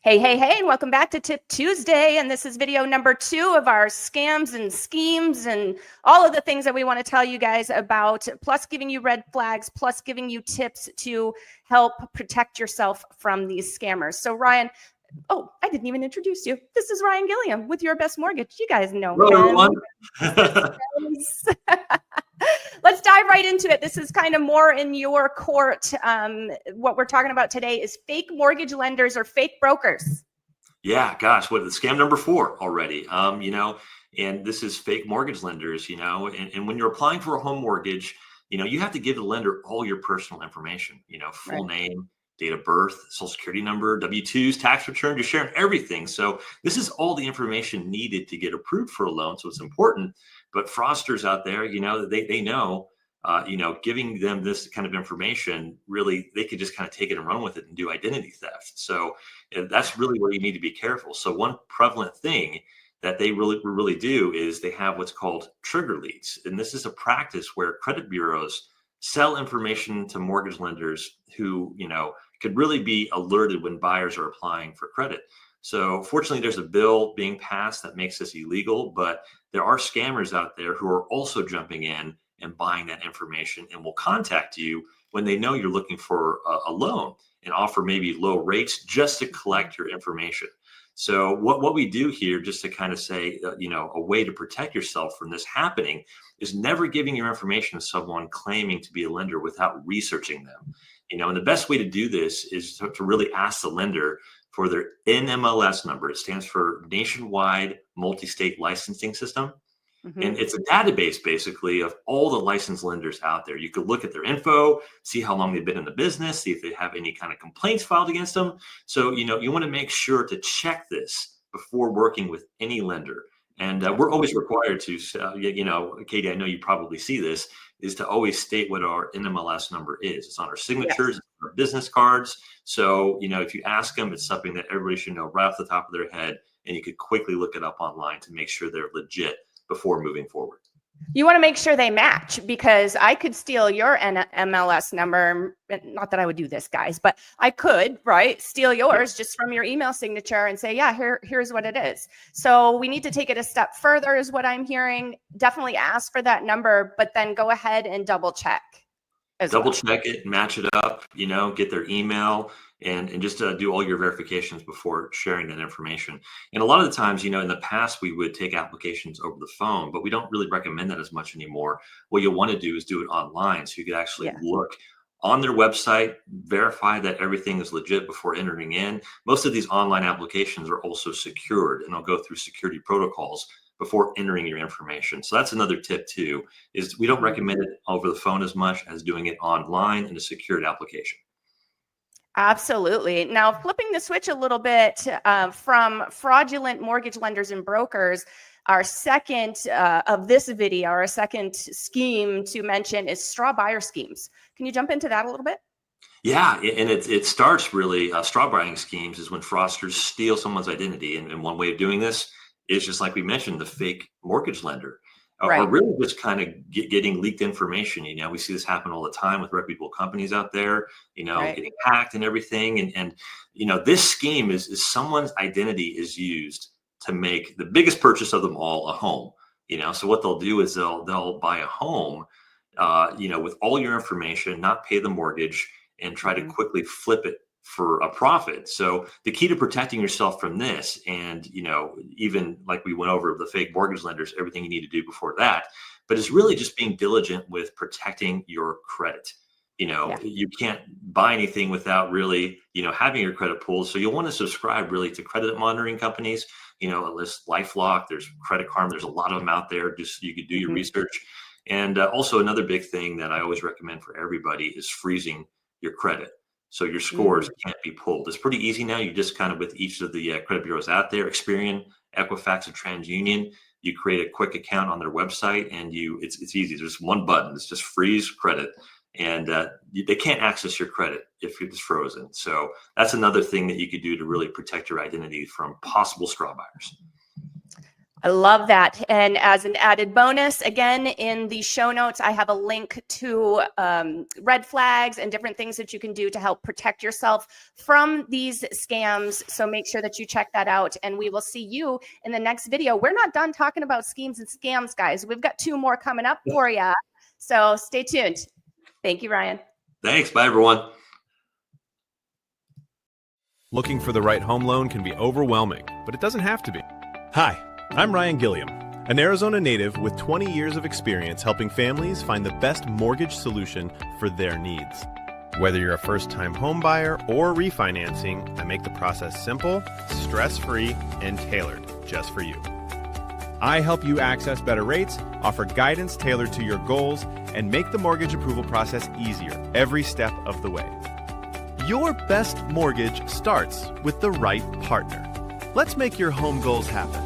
Hey, hey, hey, and welcome back to Tip Tuesday. And this is video number 2 of our scams and schemes and all of the things that we want to tell you guys about, plus giving you red flags, plus giving you tips to help protect yourself from these scammers. So Ryan, I didn't even introduce you. This is Ryan Gilliam with Your Best Mortgage. You guys know me. Hello, everyone. Let's dive right into it. This is kind of more in your court. What we're talking about today is fake mortgage lenders or fake brokers. Yeah, gosh, what scam number 4 already? And this is fake mortgage lenders, and when you're applying for a home mortgage, you have to give the lender all your personal information, full name, date of birth, social security number, W-2s, tax return, you're sharing everything. So this is all the information needed to get approved for a loan. So it's important. But fraudsters out there, they know, giving them this kind of information, really, they could just kind of take it and run with it and do identity theft. So that's really where you need to be careful. So one prevalent thing that they really do is they have what's called trigger leads. And this is a practice where credit bureaus sell information to mortgage lenders who, could really be alerted when buyers are applying for credit. So fortunately, there's a bill being passed that makes this illegal, but there are scammers out there who are also jumping in and buying that information and will contact you when they know you're looking for a loan and offer maybe low rates just to collect your information. So what we do here, just to kind of say, a way to protect yourself from this happening is never giving your information to someone claiming to be a lender without researching them. And the best way to do this is to really ask the lender for their NMLS number. It stands for Nationwide Multi-State Licensing System. And it's a database basically of all the licensed lenders out there. You could look at their info, see how long they've been in the business, see if they have any kind of complaints filed against them. So, you want to make sure to check this before working with any lender. And we're always required to, Katie, I know you probably see this, is to always state what our NMLS number is. It's on our signatures, it's on our business cards. So, if you ask them, it's something that everybody should know right off the top of their head. And you could quickly look it up online to make sure they're legit before moving forward. You want to make sure they match, because I could steal your MLS number. Not that I would do this, guys, but I could, right? Steal yours just from your email signature and say, yeah, here's what it is. So we need to take it a step further is what I'm hearing. Definitely ask for that number, but then go ahead and double check. Check it, match it up, get their email and just do all your verifications before sharing that information. And a lot of the times, in the past, we would take applications over the phone, but we don't really recommend that as much anymore. What you'll want to do is do it online. So you could actually look on their website, verify that everything is legit before entering in. Most of these online applications are also secured, and they'll go through security protocols before entering your information. So that's another tip too, is we don't recommend it over the phone as much as doing it online in a secured application. Absolutely. Now, flipping the switch a little bit from fraudulent mortgage lenders and brokers, our second of this video, our second scheme to mention is straw buyer schemes. Can you jump into that a little bit? Yeah, and it starts really, straw buying schemes is when fraudsters steal someone's identity. And one way of doing this is just like we mentioned, the fake mortgage lender. Or really just kind of getting leaked information. We see this happen all the time with reputable companies out there, getting hacked and everything. And this scheme is someone's identity is used to make the biggest purchase of them all, a home. So what they'll do is they'll buy a home, with all your information, not pay the mortgage, and try to quickly flip it for a profit. So the key to protecting yourself from this, and even like we went over the fake mortgage lenders, everything you need to do before that, but it's really just being diligent with protecting your credit. You can't buy anything without really, having your credit pulled. So you'll want to subscribe really to credit monitoring companies, list LifeLock, there's Credit Karma, there's a lot of them out there. Just you could do your research. And also another big thing that I always recommend for everybody is freezing your credit. So your scores can't be pulled. It's pretty easy now. You just kind of, with each of the credit bureaus out there, Experian, Equifax, and TransUnion, you create a quick account on their website, and it's easy. There's one button. It's just freeze credit, and they can't access your credit if it's frozen. So that's another thing that you could do to really protect your identity from possible straw buyers. I love that. And as an added bonus, again, in the show notes, I have a link to red flags and different things that you can do to help protect yourself from these scams. So make sure that you check that out. And we will see you in the next video. We're not done talking about schemes and scams, guys. We've got 2 more coming up for you. So stay tuned. Thank you, Ryan. Thanks. Bye, everyone. Looking for the right home loan can be overwhelming, but it doesn't have to be. Hi, I'm Ryan Gilliam, an Arizona native with 20 years of experience helping families find the best mortgage solution for their needs. Whether you're a first-time home buyer or refinancing, I make the process simple, stress-free, and tailored just for you. I help you access better rates, offer guidance tailored to your goals, and make the mortgage approval process easier every step of the way. Your best mortgage starts with the right partner. Let's make your home goals happen.